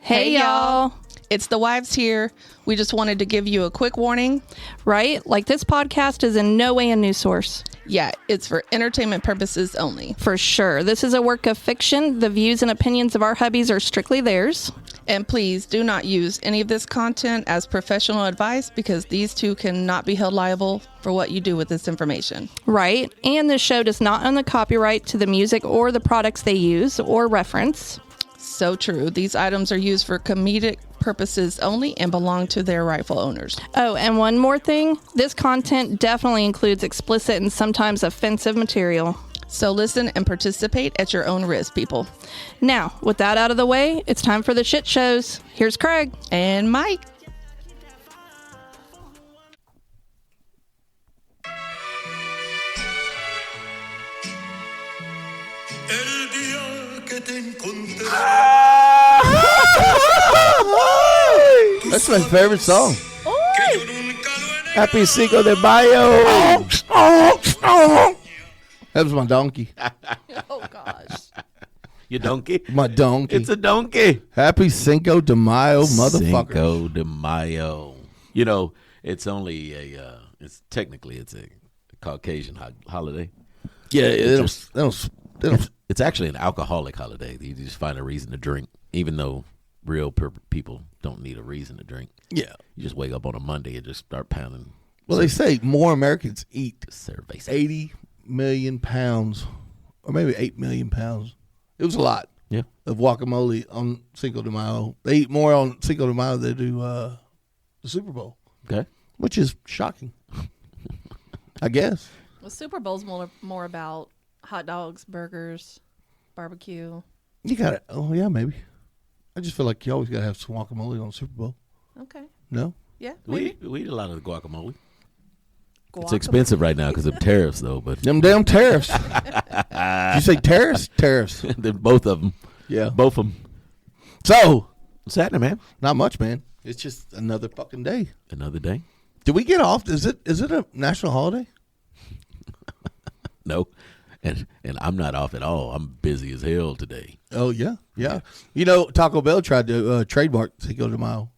Hey, y'all. It's the wives here. We just wanted to give you a quick warning. Right? Like, this podcast is in no way a news source. Yeah, it's for entertainment purposes only. For sure. This is a work of fiction. The views and opinions of our hubbies are strictly theirs. And please do not use any of this content as professional advice because these two cannot be held liable for what you do with this information. Right? And this show does not own the copyright to the music or the products they use or reference. So true. These items are used for comedic purposes only and belong to their rightful owners. Oh, and one more thing. This content definitely includes explicit and sometimes offensive material. So listen and participate at your own risk, people. Now, with that out of the way, it's time for the shit shows. Here's Craig. And Mike. That's my favorite song. Happy Cinco de Mayo. That was my donkey. Oh, gosh. Your donkey? My donkey. It's a donkey. Happy Cinco de Mayo, motherfucker. Cinco de Mayo. You know, it's only it's a Caucasian holiday. Yeah, It's actually an alcoholic holiday. You just find a reason to drink, even though real people don't need a reason to drink. Yeah. You just wake up on a Monday and just start pounding. Well, they say more Americans eat cerveza. 80 million pounds, or maybe 8 million pounds. It was a lot. Yeah. Of guacamole on Cinco de Mayo. They eat more on Cinco de Mayo than they do the Super Bowl. Okay. Which is shocking. I guess. Well, Super Bowl's more about hot dogs, burgers, barbecue. You got it. Oh, yeah, maybe. I just feel like you always got to have some guacamole on Super Bowl. Okay. No? Yeah. We eat a lot of the guacamole. It's expensive right now because of tariffs, though. But Them damn tariffs. Did you say tariffs? Tariffs. They're both of them. Yeah. Both of them. So, What's happening, man? not much, man. It's just another fucking day. Another day? Did we get off? Is it a national holiday? No. And I'm not off at all. I'm busy as hell today. Oh, yeah. Yeah. You know, Taco Bell tried to trademark Cinco de Mayo.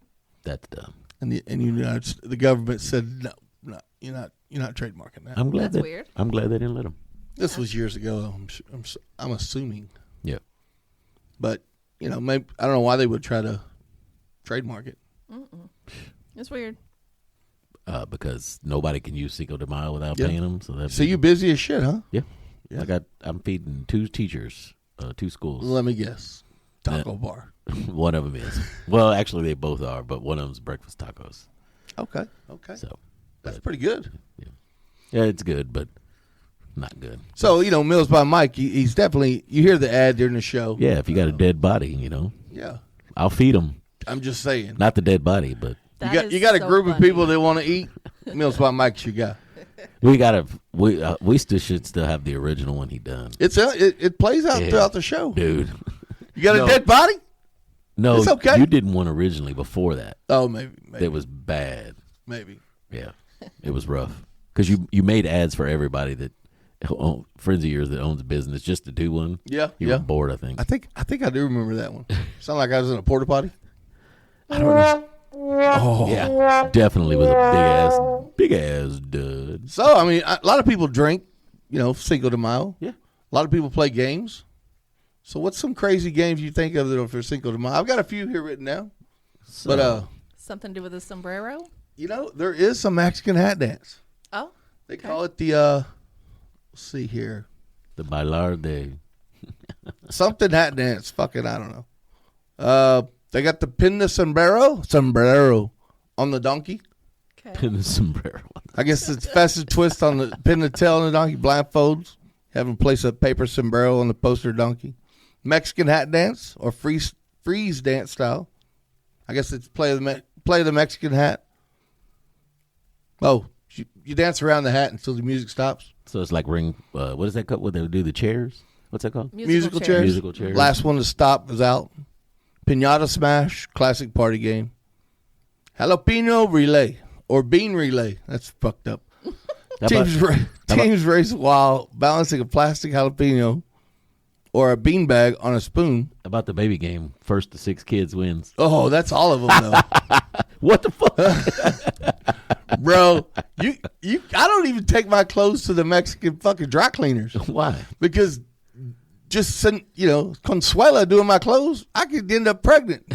That's dumb. And the government said, no, you're not trademarking that. I'm glad That's weird. I'm glad they didn't let him. This was years ago. I'm assuming. Yeah. But, maybe I don't know why they would try to trademark it. It's weird. Because nobody can use Cinco de Mayo without Yeah. paying them. So you busy as shit, huh? Yeah. Yeah. I'm feeding 2 teachers, 2 schools. Let me guess. Taco bar. One of them is. Well, actually, they both are, but one of them's breakfast tacos. Okay. So That's pretty good. yeah, it's good, but not good. So, Meals by Mike, he's definitely, you hear the ad during the show. Yeah, if you got a dead body, Yeah. I'll feed them. I'm just saying. Not the dead body, but You got a group of people that want to eat. Meals by Mike's you got. we should still have the original one he done. It plays out Yeah. throughout the show. Dude. You got No. a dead body? No, It's okay. you did one originally before that. Oh, maybe. That was bad. Maybe. Yeah, it was rough because you made ads for everybody that friends of yours that owns a business just to do one. Yeah, you were bored. I think. I think I do remember that one. Sound like I was in a porta potty. I don't know. Oh, Yeah, definitely was a big ass dud. So I mean, a lot of people drink. Cinco de Mayo. Yeah. A lot of people play games. So what's some crazy games you think of that are for Cinco de Mayo? I've got a few here written down. So, But Something to do with a sombrero? there is some Mexican hat dance. Oh. They call it the let's see here. the bailar de Something hat dance. Fucking I don't know. They got the pin the sombrero on the donkey. Okay. pin the sombrero. I guess it's festive twist on the pin the tail on the donkey, blindfolds, having place a paper sombrero on the poster donkey. Mexican hat dance or freeze dance style. I guess it's play the Mexican hat. Oh, you dance around the hat until the music stops. So it's like ring. What is that called? What they do? The chairs? What's that called? Musical chairs. Musical chairs. Last one to stop is out. Pinata smash, classic party game. Jalapeno relay or bean relay. That's fucked up. Teams race while balancing a plastic jalapeno or a beanbag on a spoon. About the baby game, first to 6 kids wins. Oh, that's all of them, though. What the fuck? Bro, I don't even take my clothes to the Mexican fucking dry cleaners. Why? Because just, Consuela doing my clothes, I could end up pregnant.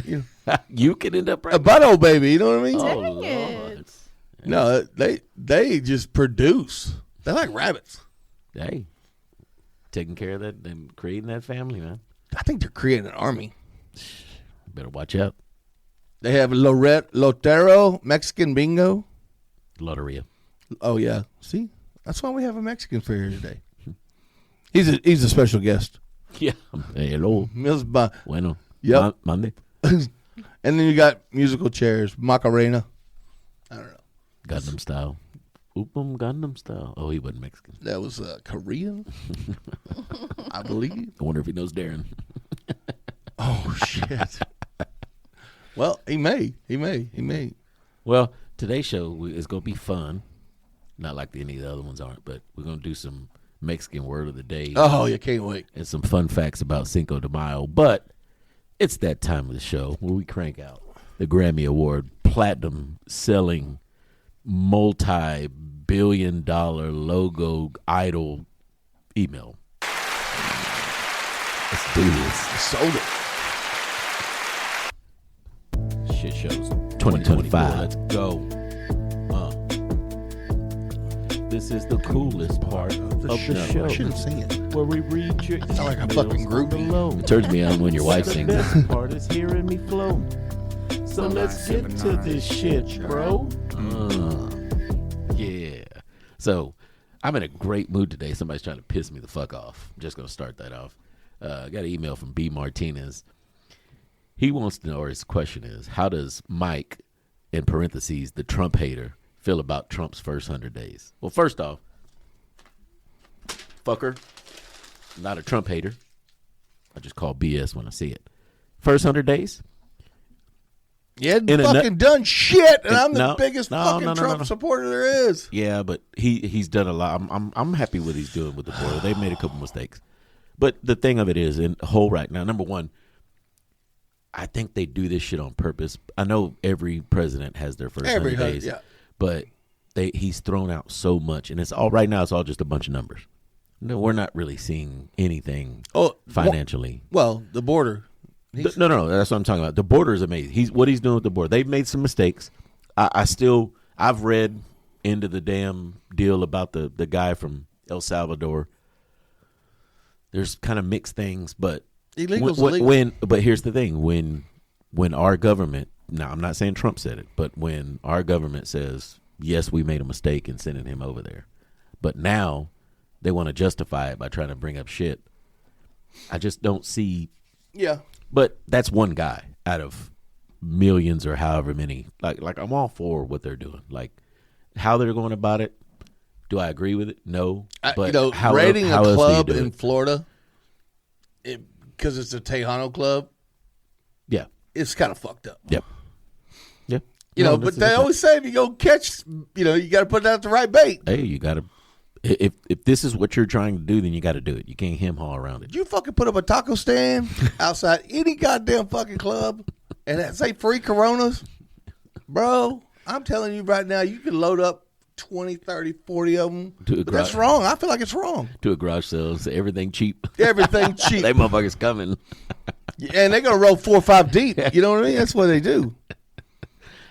You could end up A pregnant. butto baby, you know what I mean? Oh, Dang Lord. it. No, they just produce. They're like rabbits. Hey, taking care of that and creating that family, man. I think they're creating an army. Better watch out. They have Lotero, Mexican bingo. Loteria. Oh, yeah. See? That's why we have a Mexican for here today. He's a special guest. Yeah. Hey, hello. Mills by, Bueno. Yep. Monday. and then you got musical chairs, Macarena. I don't know. Gundam style. Oopum Gundam style. Oh, he wasn't Mexican. That was Korean, I believe. I wonder if he knows Darren. Oh, shit. Well, he may. Well, today's show is going to be fun. Not like any of the other ones aren't, but we're going to do some Mexican word of the day. Oh, you can't wait. And some fun facts about Cinco de Mayo. But it's that time of the show where we crank out the Grammy Award platinum selling multi-billion-dollar logo idol email. Let's do this. Sold it. Shit shows 2025. Let's go. This is the coolest part of the show. I shouldn't sing it. Where we read your sound like a fucking groupie. It turns me on when your wife sings. The best part is hearing me flow. So let's get to this shit, bro. Yeah. So I'm in a great mood today. Somebody's trying to piss me the fuck off. I'm just going to start that off. I got an email from B. Martinez. He wants to know, or his question is, how does Mike, in parentheses, the Trump hater, feel about Trump's first 100 days? Well, first off, fucker, not a Trump hater. I just call BS when I see it. First 100 days? You hadn't fucking done shit, and I'm the biggest fucking Trump supporter there is. Yeah, but he's done a lot. I'm happy with what he's doing with the border. They've made a couple mistakes. But the thing of it is, in whole right now, number one, I think they do this shit on purpose. I know every president has their first 100 days, yeah. But he's thrown out so much, and it's all right now. It's all just a bunch of numbers. No, we're not really seeing anything financially. Well, the border. No. That's what I'm talking about. The border is amazing. What he's doing with the border. They've made some mistakes. I've read into the damn deal about the guy from El Salvador. There's kind of mixed things, but but here's the thing: when our government, now I'm not saying Trump said it, but when our government says yes, we made a mistake in sending him over there, but now they want to justify it by trying to bring up shit. I just don't see. Yeah. But that's one guy out of millions or however many. Like I'm all for what they're doing. Like how they're going about it. Do I agree with it? No. But raiding a club in Florida because it's a Tejano club. Yeah, it's kind of fucked up. Yep. Yeah. But they always say if you go catch, you got to put out the right bait. Hey, you got to. If this is what you're trying to do, then you got to do it. You can't hem haw around it. You fucking put up a taco stand outside any goddamn fucking club and that say free Coronas, bro. I'm telling you right now, you can load up 20, 30, 40 of them. But that's wrong. I feel like it's wrong. To a garage sale, everything cheap. Everything cheap. They motherfuckers coming. And they're going to roll 4 or 5 deep. You know what I mean? That's what they do.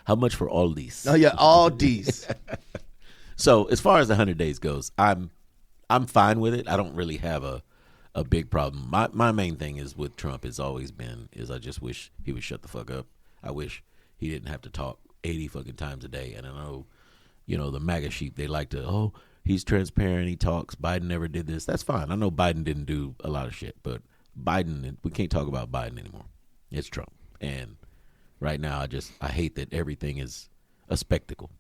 How much for all these? Oh, yeah, all these. So as far as the 100 days goes, I'm fine with it. I don't really have a big problem. My main thing is with Trump has always been I just wish he would shut the fuck up. I wish he didn't have to talk 80 fucking times a day. And I know, the MAGA sheep, they like to, he's transparent, he talks, Biden never did this. That's fine. I know Biden didn't do a lot of shit, but Biden, we can't talk about Biden anymore. It's Trump. And right now I hate that everything is a spectacle.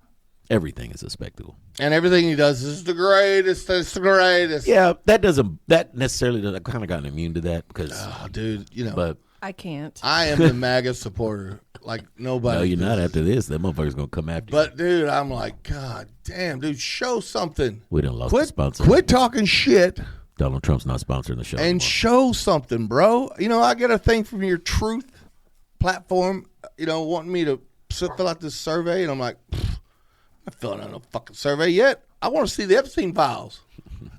Everything is a spectacle. And everything he does is the greatest. It's the greatest. Yeah, that necessarily doesn't. I've kind of gotten immune to that because, dude, But I can't. I am the MAGA supporter like nobody. No, you're not after this. That motherfucker's going to come after you. But, dude, I'm like, God damn, dude, show something. We done lost the sponsor. Quit talking shit Donald Trump's not sponsoring the show and anymore. show something, bro. You know, I get a thing from your Truth platform, you know, wanting me to fill out this survey, and I'm like, I'm not filling out no fucking survey yet. I want to see the Epstein files.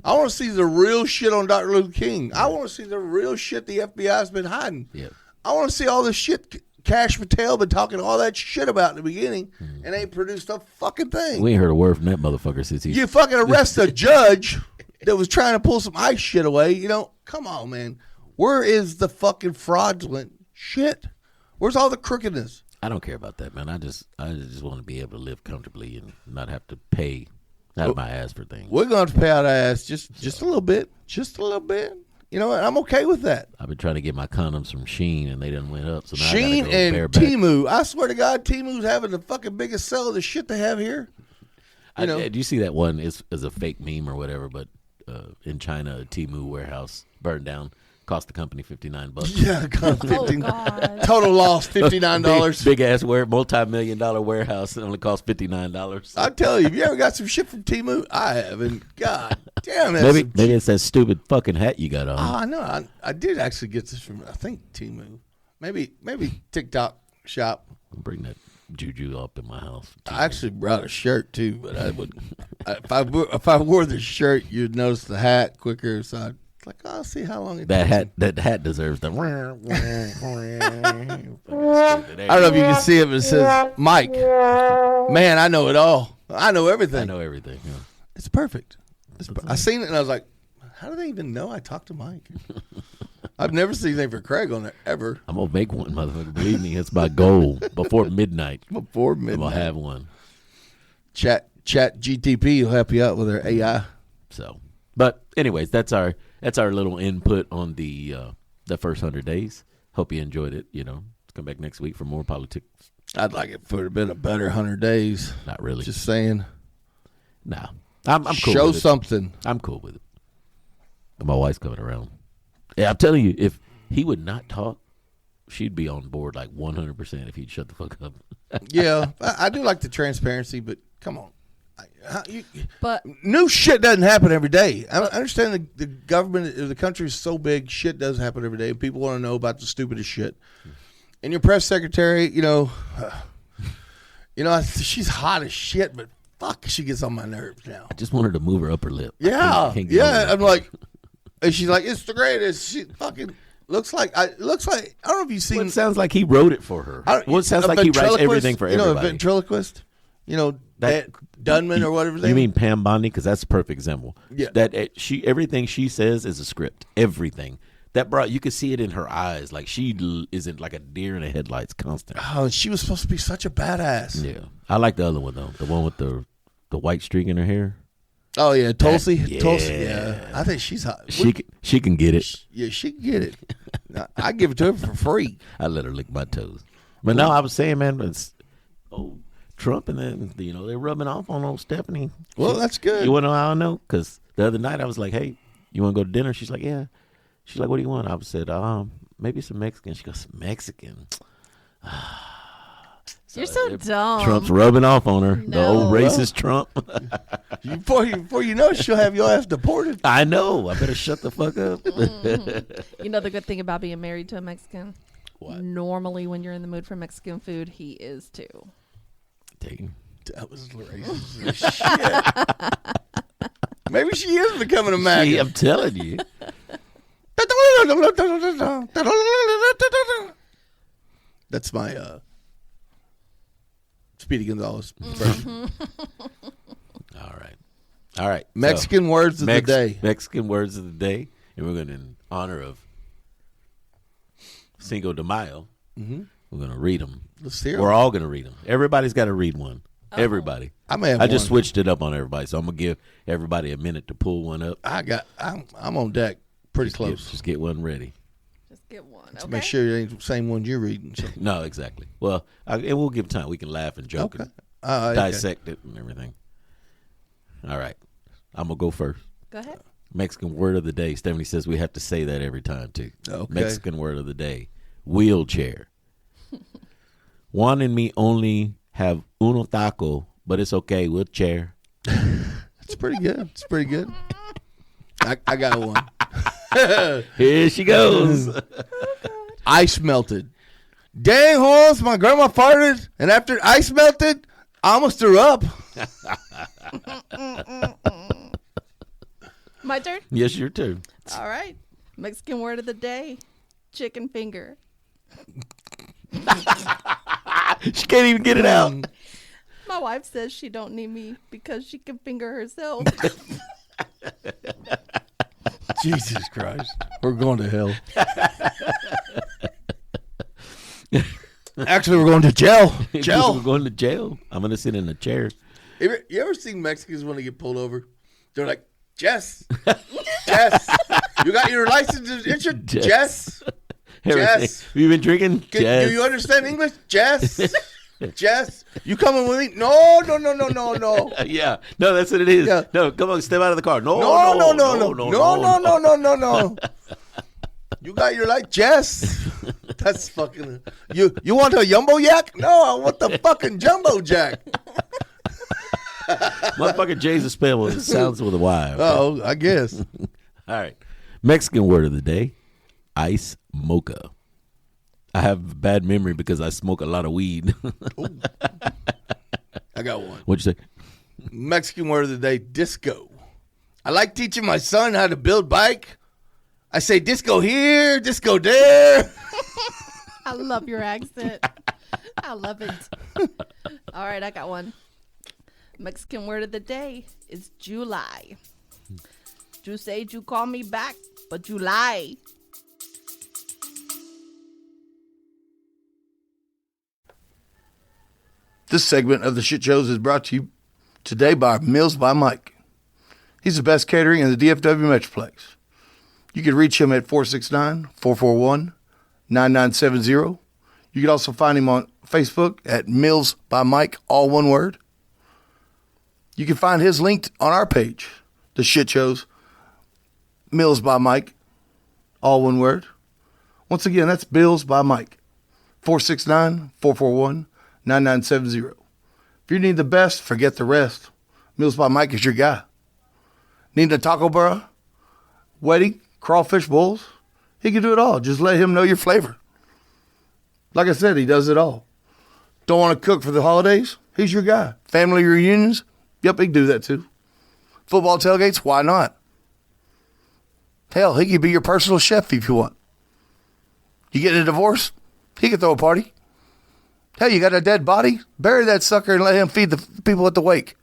I want to see the real shit on Dr. Luther King. I want to see the real shit the FBI's been hiding. Yeah. I want to see all the shit Cash Patel been talking all that shit about in the beginning and ain't produced a fucking thing. We ain't heard a word from that motherfucker since You fucking arrest a judge that was trying to pull some ICE shit away. You know, come on, man. Where is the fucking fraudulent shit? Where's all the crookedness? I don't care about that, man. I just want to be able to live comfortably and not have to pay out of my ass for things. We're going to have to pay out our ass just a little bit. Just a little bit. You know what? I'm okay with that. I've been trying to get my condoms from Sheen, and they done went up. So now Sheen I gotta go and bareback. Temu. I swear to God, Temu's having the fucking biggest sell of the shit they have here. You know. Do you see that one? It's a fake meme or whatever, but in China, a Temu warehouse burned down. Cost the company $59. Yeah, Oh, God. total loss, $59. Big ass multi-million-dollar warehouse. It only cost $59. I tell you, have you ever got some shit from Temu? I haven't. God damn it. Maybe it's that stupid fucking hat you got on. Oh, I know. I did actually get this from, I think, Temu. Maybe TikTok shop. Bring that juju up in my house. I actually brought a shirt too, but I would if I wore the shirt, you'd notice the hat quicker. So I'd like, I'll see how long it takes. That hat deserves the. I don't know if you can see it, but it says Mike. Man, I know it all. I know everything. I know everything. Yeah. It's perfect. I seen it and I was like, how do they even know I talked to Mike? I've never seen anything for Craig on there ever. I'm gonna make one, motherfucker. Believe me, it's my goal. Before midnight, Before I'm midnight. gonna have one. Chat GTP will help you out with their AI. So, but anyways, that's our little input on the first 100 days. Hope you enjoyed it. You know, come back next week for more politics. I'd like it for a bit of better 100 days. Not really. Just saying. Nah, I'm cool. Show with it. something. I'm cool with it. My wife's coming around. Yeah, I'm telling you, if he would not talk, she'd be on board like 100% if he'd shut the fuck up. Yeah, I do like the transparency, but come on. But New shit doesn't happen every day. I understand the government, the country is so big, shit does happen every day. And people want to know about the stupidest shit. And your press secretary, she's hot as shit, but fuck, she gets on my nerves now. I just want her to move her upper lip. Yeah, I can't get over yeah. that. I'm like, and she's like, it's the greatest. She fucking looks like. I don't know if you've seen. Well, it sounds like he wrote it for her. Well, it sounds like he writes everything for everybody. You know, a ventriloquist. That- Dunman or whatever. You mean Pam Bondi? Because that's a perfect example. Yeah. Everything she says is a script. Everything you could see it in her eyes. Like she isn't like a deer in the headlights, constant. Oh, she was supposed to be such a badass. Yeah, I like the other one though. The one with the white streak in her hair. Oh yeah, Tulsi. Yeah. Tulsi. Yeah, I think she's hot. She can get it. Yeah, she can get it. I give it to her for free. I let her lick my toes. But no, I was saying, man, Trump and then they're rubbing off on old Stephanie. Well, that's good. You want to know how I know? Because the other night I was like, hey, you want to go to dinner? She's like, yeah. She's like, what do you want? I said, maybe some Mexican. She goes, Mexican. you're so dumb. Trump's rubbing off on her. The No. old racist Trump. Before you know it, she'll have your ass deported. I know. I better shut the fuck up. You know the good thing about being married to a Mexican? What? Normally, when you're in the mood for Mexican food, he is too. Dang. That was racist as shit. Maybe she is becoming a See, maggot. I'm telling you. That's my Speedy Gonzalez impression. All right. Mexican words of the day. Mexican words of the day. And we're going to, in honor of Cinco de Mayo, we're going to read them. Let's hear We're 'em. all going to read them. Everybody's got to read one. Everybody. I may have I just one. switched it up on everybody, so I'm going to give everybody a minute to pull one up. I'm on deck pretty close. Just get one ready. Just get one. To Okay. make sure it ain't the same ones you're reading. So. No, exactly. Well, and we'll give time. We can laugh and joke Okay. and dissect it and everything. All right. I'm going to go first. Go ahead. Mexican word of the day. Stephanie says we have to say that every time, too. Okay. Mexican word of the day. Wheelchair. Juan and me only have uno taco, but it's okay. We'll chair. It's pretty good. It's pretty good. I got one. Here she goes. Ice melted. Dang, Holmes, my grandma farted, and after ice melted, I almost threw up. My turn? Yes, your turn. All right. Mexican word of the day, chicken finger. She can't even get it out. My wife says she don't need me because she can finger herself. Jesus Christ. We're going to hell. Actually, we're going to jail. We're going to jail. I'm going to sit in a chair. You ever seen Mexicans when they get pulled over? They're like, Jess, Jess, you got your license insured? Jess, Jess. You been drinking? Do you understand English? Jess, Jess, you coming with me? No. Yeah. No, that's what it is. Yeah. No, come on, step out of the car. No. You got your light, Jess. That's fucking. You want a jumbo yak? No, I want the fucking jumbo jack. Motherfucker J's a spell. It sounds with a Y. Okay? Oh, I guess. All right. Mexican word of the day, ice mocha. I have a bad memory because I smoke a lot of weed. I got one. What'd you say? Mexican word of the day, disco. I like teaching my son how to build bike. I say disco here, disco there. I love your accent. I love it. All right, I got one. Mexican word of the day is July. You say you call me back, but you lie. This segment of the Shit Shows is brought to you today by Meals by Mike. He's the best catering in the DFW Metroplex. You can reach him at 469-441-9970. You can also find him on Facebook at Meals by Mike, all one word. You can find his link on our page, The Shit Shows, Meals by Mike, all one word. Once again, that's Bills by Mike, 469-441-9970. If you need the best, forget the rest. Meals by Mike is your guy. Need a taco bar, wedding, crawfish bowls? He can do it all. Just let him know your flavor. Like I said, he does it all. Don't want to cook for the holidays? He's your guy. Family reunions? Yep, he can do that too. Football tailgates? Why not? Hell, he could be your personal chef if you want. You get a divorce? He could throw a party. Hell, you got a dead body? Bury that sucker and let him feed the people at the wake.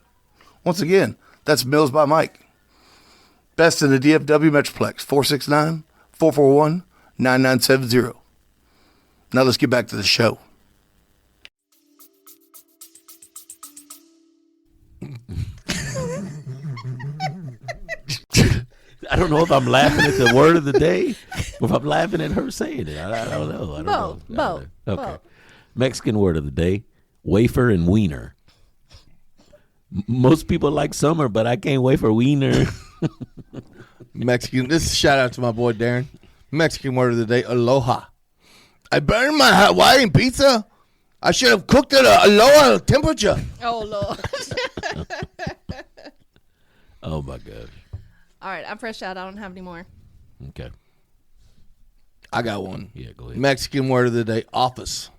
Once again, that's Meals by Mike. Best in the DFW Metroplex, 469-441-9970. Now let's get back to the show. I don't know if I'm laughing at the word of the day or if I'm laughing at her saying it. I don't know. Both. Okay. Mexican word of the day, wafer and wiener. Most people like summer, but I can't wait for wiener. Mexican. This is a shout out to my boy Darren. Mexican word of the day, aloha. I burned my Hawaiian pizza. I should have cooked it at a lower temperature. Oh, Lord. Oh, my gosh. All right, I'm fresh out. I don't have any more. Okay. I got one. Yeah, go ahead. Mexican word of the day, office.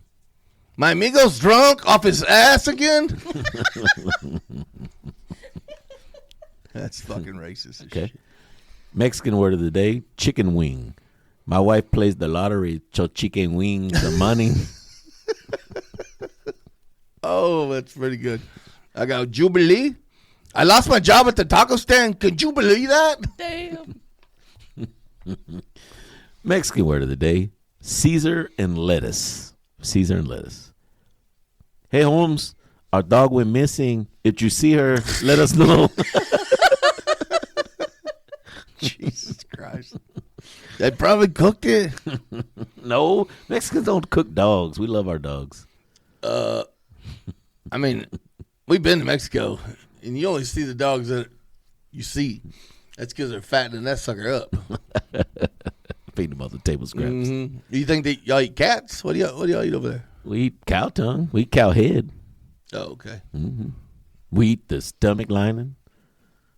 My amigo's drunk off his ass again. That's fucking racist. Okay. Shit. Mexican word of the day, chicken wing. My wife plays the lottery, so chicken wing the money. Oh, that's pretty good. I got Jubilee. I lost my job at the taco stand. Could you believe that? Damn. Mexican word of the day, Caesar and lettuce. Caesar and lettuce. Hey, Holmes, our dog went missing. If you see her, let us know. Jesus Christ. They probably cooked it. No, Mexicans don't cook dogs. We love our dogs. I mean, we've been to Mexico, and you only see the dogs that you see. That's because they're fattening that sucker up. Feed them all the table scraps. Mm-hmm. Do you think that y'all eat cats? What do y'all eat over there? We eat cow tongue. We eat cow head. Oh, okay. We eat the stomach lining.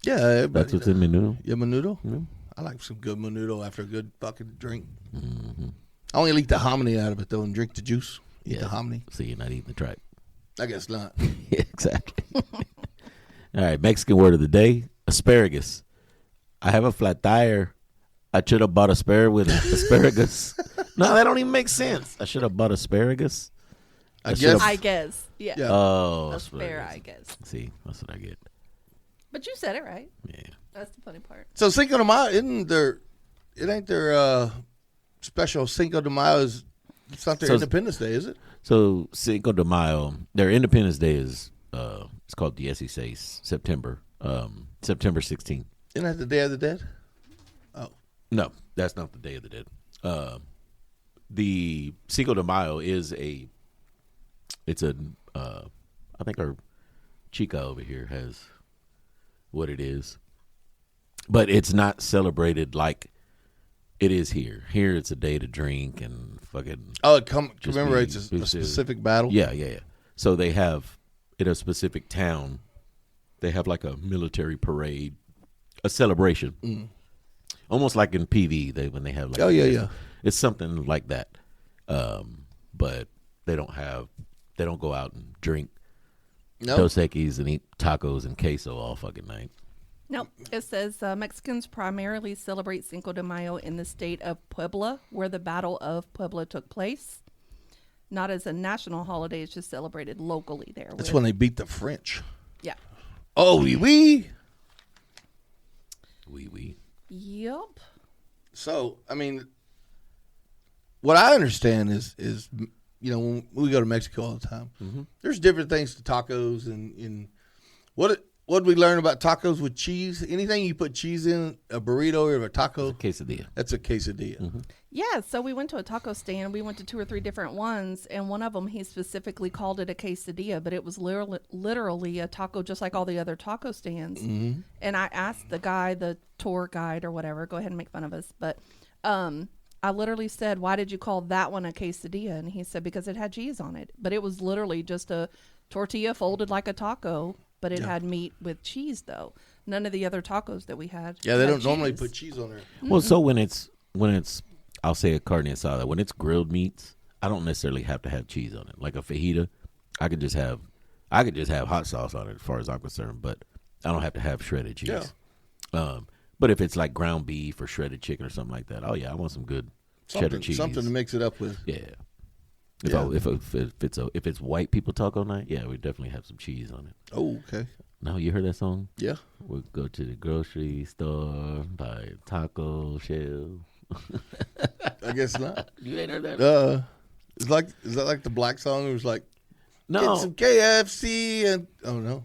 Yeah, everybody That's what's does. in menudo. Yeah, menudo. Yeah. I like some good menudo after a good fucking drink. Mm-hmm. I only leak the hominy out of it though and drink the juice. Eat Yeah. the hominy. So you're not eating the tripe. I guess not. Yeah, exactly. All right, Mexican word of the day: asparagus. I have a flat tire. I should have bought asparagus. No, that don't even make sense. I should have bought asparagus. I should've- guess. I guess. Yeah. Yeah. Oh, That's fair, asparagus. I guess. See, that's what I get. But you said it right. Yeah. That's the funny part. So Cinco de Mayo isn't there? It ain't their special Cinco de Mayo. It's not their So- Independence Day, is it? So Cinco de Mayo, their Independence Day is it's called 16, September 16th. Isn't that the Day of the Dead? No, that's not the Day of the Dead. The Cinco de Mayo is I think our chica over here has what it is, but it's not celebrated like it is here. Here, it's a day to drink and fucking Oh, it Just commemorates be a boosted. specific battle. yeah. So they have in a specific town, they have like a military parade, a celebration, almost like in PV. When they have like Oh, yeah. it's something like that. But they don't go out and drink No. Dos Equis and eat tacos and queso all fucking night. Nope. It says Mexicans primarily celebrate Cinco de Mayo in the state of Puebla, where the Battle of Puebla took place. Not as a national holiday, it's just celebrated locally there. That's with- when they beat the French. Yeah. Oh, oui. We. Yep. So, I mean, what I understand is when we go to Mexico all the time, there's different things to tacos and what did we learn about tacos with cheese? Anything you put cheese in, a burrito or a taco, Quesadilla. that's a quesadilla. Yeah, so we went to a taco stand. We went to 2 or 3 different ones, and one of them he specifically called it a quesadilla, but it was literally a taco just like all the other taco stands. And I asked the guy, the tour guide or whatever, go ahead and make fun of us, but I literally said, why did you call that one a quesadilla? And he said, because it had cheese on it. But it was literally just a tortilla folded like a taco, but it had meat with cheese, though. None of the other tacos that we had. Yeah, they had don't normally cheese. put cheese on there. Well, so when it's I'll say a carne asada. When it's grilled meats, I don't necessarily have to have cheese on it. Like a fajita, I could just have hot sauce on it as far as I'm concerned, but I don't have to have shredded cheese. But if it's like ground beef or shredded chicken or something like that, oh yeah, I want some good cheddar cheese. Something to mix it up with. Yeah. Yeah. If it's white people taco night, yeah, we definitely have some cheese on it. Oh, okay. No, you heard that song? Yeah. We'll go to the grocery store, buy a taco shell. I guess not. You ain't heard that? Is that like the black song? It was like, No. get some KFC and oh no.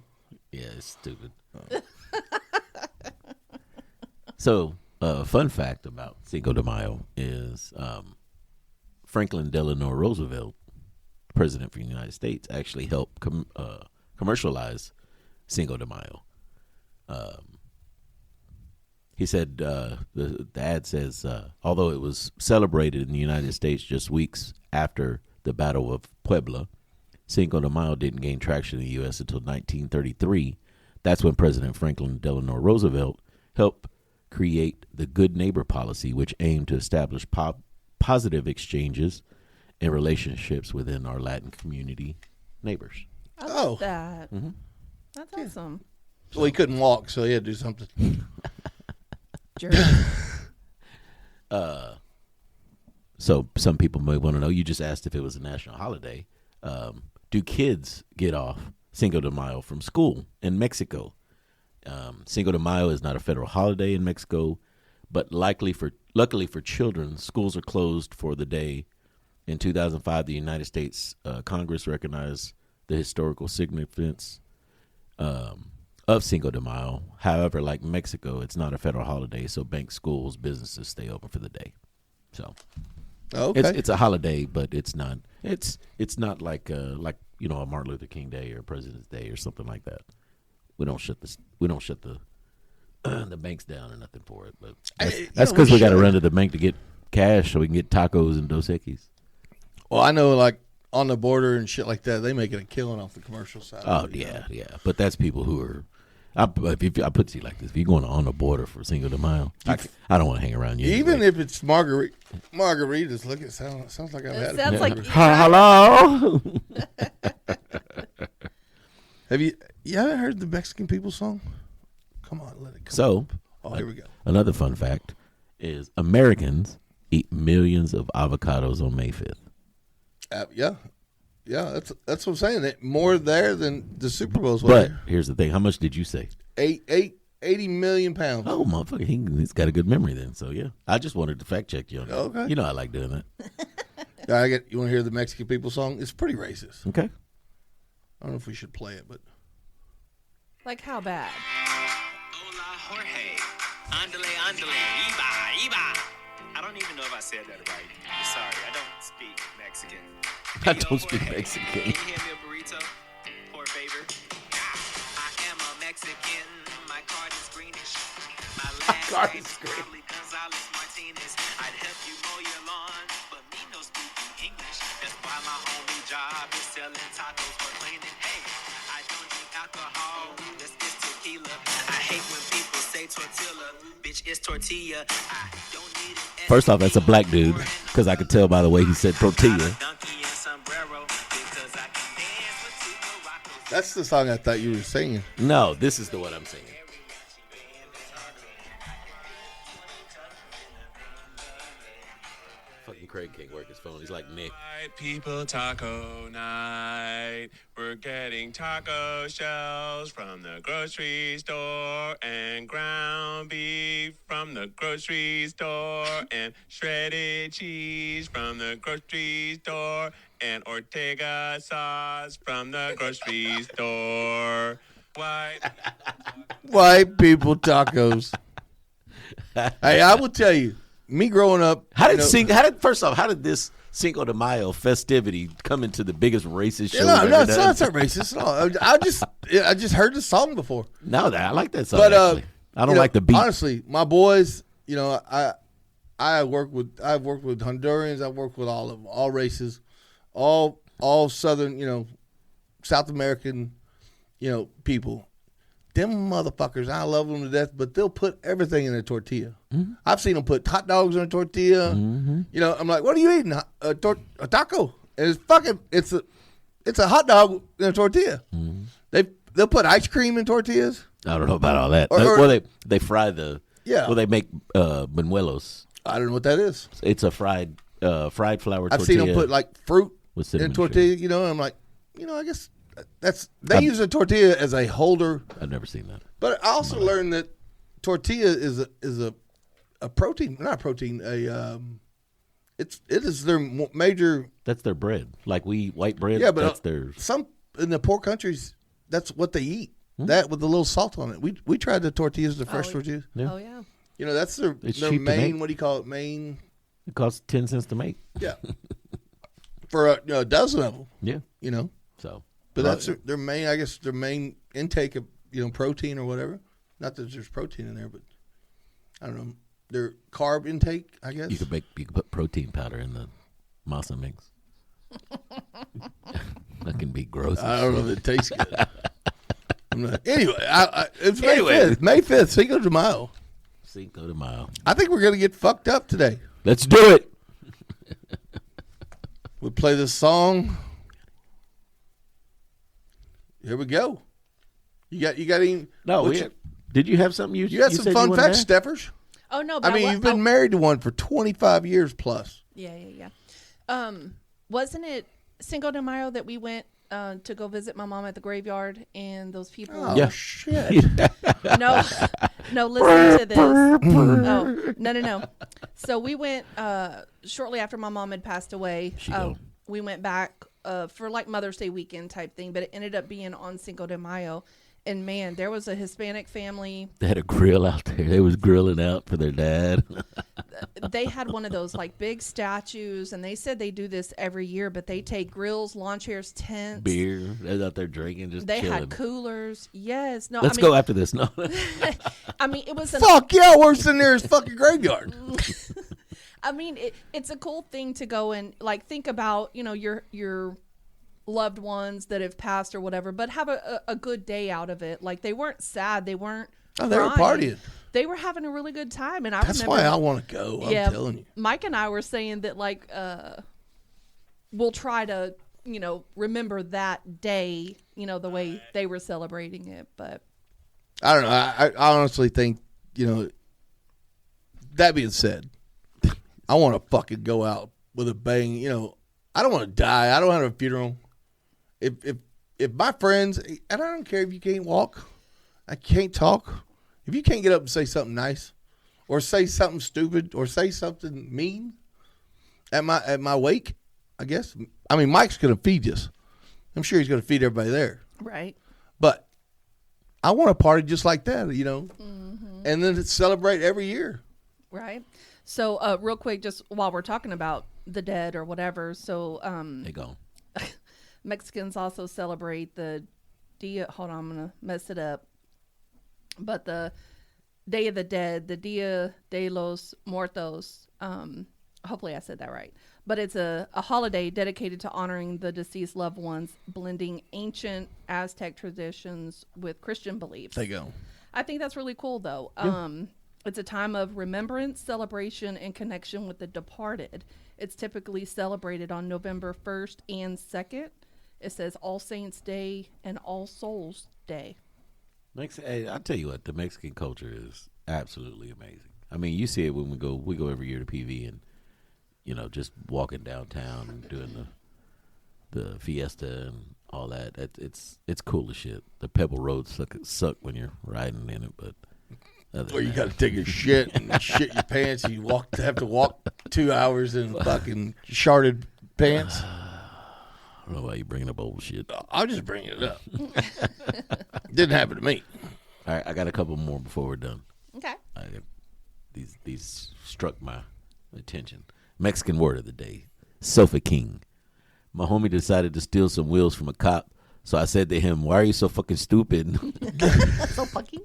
Yeah, it's stupid. So, fun fact about Cinco de Mayo is Franklin Delano Roosevelt, president for the United States, actually helped commercialize Cinco de Mayo. He said the ad says although it was celebrated in the United States just weeks after the Battle of Puebla, Cinco de Mayo didn't gain traction in the U.S. until 1933. That's when President Franklin Delano Roosevelt helped create the Good Neighbor policy, which aimed to establish positive exchanges and relationships within our Latin community neighbors. I Oh. love that. That's awesome. Well, he couldn't walk, so he had to do something. Jerk. So some people may want to know, you just asked if it was a national holiday. Do kids get off Cinco de Mayo from school in Mexico? Cinco de Mayo is not a federal holiday in Mexico, but luckily for children, schools are closed for the day. In 2005, the United States Congress recognized the historical significance of Cinco de Mayo. However, like Mexico, it's not a federal holiday, so banks, schools, businesses stay open for the day. So Okay. it's a holiday, but it's not like a Martin Luther King Day or President's Day or something like that. We don't shut the banks down or nothing for it. But that's because we got to run to the bank to get cash so we can get tacos and Dos Equis. Well, I know, like on the border and shit like that, they making a killing off the commercial side. Oh of it, you know? yeah. But that's people who are I put it to you like this: if you're going on the border for Cinco de Mayo, I don't want to hang around you. Even anyway. if it's margaritas, look, it sounds like I've had sounds it. like Hello. Have you haven't heard the Mexican people song? Come on, let it come. So, here we go. Another fun fact is Americans eat millions of avocados on May 5th. Yeah, that's what I'm saying. More there than the Super Bowl's. But here's the thing: how much did you say? 80 million pounds. Oh, motherfucker, he's got a good memory then. So yeah, I just wanted to fact check you on that. Okay. You know I like doing that. You want to hear the Mexican people song? It's pretty racist. Okay. I don't know if we should play it, but Like how bad? Hola, Jorge. Andale, andale. Iba, iba. I don't even know if I said that right. Sorry, I don't speak Mexican. I Hey, don't yo, speak Jorge, Mexican. Can you hand me a burrito? Poor favor. I am a Mexican. My card is greenish. My last card name is is green. probably Gonzalez Martinez. I'd help you mow your lawn, but me no speaking English. That's why my only job is selling tacos for cleaning. Hey, I don't drink alcohol. This is tequila. I hate when people say tortilla. Bitch, it's tortilla. I don't need an First off, that's a black dude because I could tell by the way he said tortilla. donkey and sombrero because I can dance with two Moroccos. that's the song I thought you were singing. No, this is the one I'm singing. Fucking Craig can't work his phone. He's like Nick. White people taco night. We're getting taco shells from the grocery store and ground beef from the grocery store and shredded cheese from the grocery store and Ortega sauce from the grocery store. White people tacos. Hey, I will tell you, me growing up. How did this Cinco de Mayo festivity come into the biggest racist show? No, we've no, ever done? it's not racist at all. I just heard the song before. No, I like that song. But actually. I don't like the beat. Honestly, my boys, I've worked with Hondurans. I've worked with all of them, all races, all Southern, South American, people. Them motherfuckers, I love them to death, but they'll put everything in a tortilla. Mm-hmm. I've seen them put hot dogs in a tortilla. Mm-hmm. I'm like, what are you eating? A taco. And it's a hot dog in a tortilla. Mm-hmm. They'll put ice cream in tortillas. I don't know about all that. They fry the. Yeah. Well, they make buñuelos. I don't know what that is. It's a fried flour tortilla. I've seen them put like fruit in a tortilla. Sugar. And I'm like, I guess they use a tortilla as a holder. I've never seen that. But I also learned that tortilla is a protein, not a protein. It is their major. That's their bread, like white bread. Yeah, but that's their. Some in the poor countries, that's what they eat. That with a little salt on it. We tried the tortillas, the fresh tortillas. Yeah. Oh yeah. That's their It's cheap to main. make. What do you call it? Main. It costs 10 cents to make. Yeah. For a dozen of them. Yeah. So. But that's their main. I guess their main intake of protein or whatever. Not that there's protein in there, but I don't know their carb intake. I guess You could put protein powder in the masa mix. That can be gross. I don't know if it tastes good. Anyway, it's May Anyway. 5th. May 5th, Cinco de Mayo. Cinco de Mayo. I think we're gonna get fucked up today. Let's do it. We play this song. Here we go. You got any? No, did you have something You had some said fun you wanted facts, to add? Steffers. Oh no. I But mean, you've been married to one for 25 years plus. Yeah. Wasn't it Cinco de Mayo that we went to go visit my mom at the graveyard and those people? Oh Yeah. shit! No, listen to this. Oh, no. So we went shortly after my mom had passed away. We went back for like Mother's Day weekend type thing, but it ended up being on Cinco de Mayo. And man, there was a Hispanic family. They had a grill out there. They was grilling out for their dad. They had one of those like big statues, and they said they do this every year, but they take grills, lawn chairs, tents, Beer. They're out there drinking, just They chilling. had coolers. Yes. No. Let's go after this. No. I mean, it was. Fuck yeah, worse than there's fucking graveyard. I mean, it's a cool thing to go and like think about, your loved ones that have passed or whatever, but have a good day out of it. Like, they weren't sad. They weren't Oh, they were crying. partying. They were having a really good time. And That's remember, why I want to go. I'm telling you. Mike and I were saying that, like, we'll try to, remember that day, the way they were celebrating it. But I don't know. I honestly think, that being said, I want to fucking go out with a bang. I don't want to die. I don't have a funeral. If my friends, and I don't care if you can't walk, I can't talk. If you can't get up and say something nice, or say something stupid, or say something mean at my wake, I guess. I mean, Mike's gonna feed us. I'm sure he's gonna feed everybody there. right. But I want to party just like that, and then celebrate every year. Right. So, real quick, just while we're talking about the dead or whatever, so They gone. Mexicans also celebrate the Dia. Hold on, I'm gonna mess it up. But the Day of the Dead, the Dia de los Muertos. Hopefully, I said that right. But it's a holiday dedicated to honoring the deceased loved ones, blending ancient Aztec traditions with Christian beliefs. They go. I think that's really cool, though. It's a time of remembrance, celebration, and connection with the departed. It's typically celebrated on November 1st and 2nd. It says All Saints Day and All Souls Day. Hey, I tell you what, the Mexican culture is absolutely amazing. I mean, you see it when we go every year to PV and, just walking downtown and doing the fiesta and all that. It's cool as shit. The pebble roads suck when you're riding in it, but Or you got to take a shit and shit your pants, and you have to walk 2 hours in fucking sharded pants. I don't know why you bringing up old shit. I'll just bring it up. Didn't happen to me. All right, I got a couple more before we're done. Okay. These struck my attention. Mexican word of the day, sofa king. My homie decided to steal some wheels from a cop, so I said to him, "Why are you so fucking stupid?" So fucking.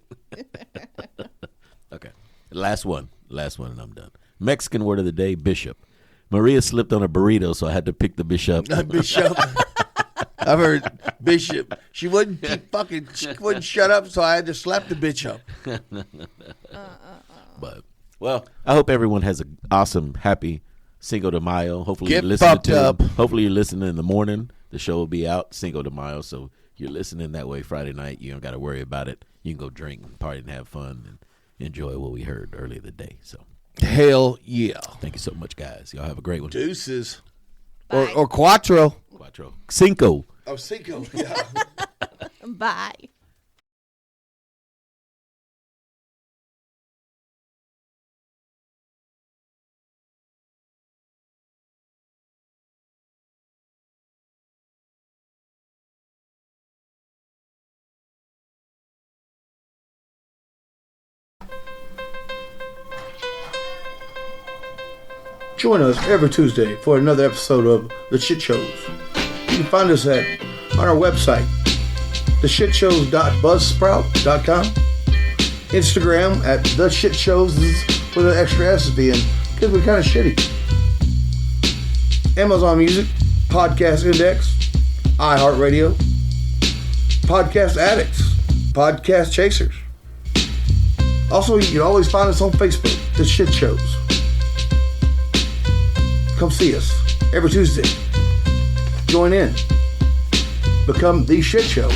Okay. Last one, and I'm done. Mexican word of the day, bishop. Maria slipped on a burrito, so I had to pick the bishop. Bishop. I've heard Bishop. She wouldn't shut up, so I had to slap the bitch up. But, well, I hope everyone has an awesome, happy Cinco de Mayo. Hopefully Get you're listening fucked up. Hopefully you're listening in the morning. The show will be out Cinco de Mayo, so you're listening that way Friday night. You don't got to worry about it. You can go drink and party and have fun and enjoy what we heard earlier in the day. So, Hell yeah. thank you so much, guys. Y'all have a great one. Deuces. Bye. Or Cuatro. Cuatro. Cinco. Oh, Cinco. Yeah. Bye. Join us every Tuesday for another episode of The Shit Shows. You can find us on our website, theshitshows.buzzsprout.com, Instagram at The Shit Shows with an extra S at the end because we're kind of shitty. Amazon Music, Podcast Index, iHeartRadio, Podcast Addicts, Podcast Chasers. Also, you can always find us on Facebook, The Shit Shows. Come see us every Tuesday. Join in. Become The Shit Show.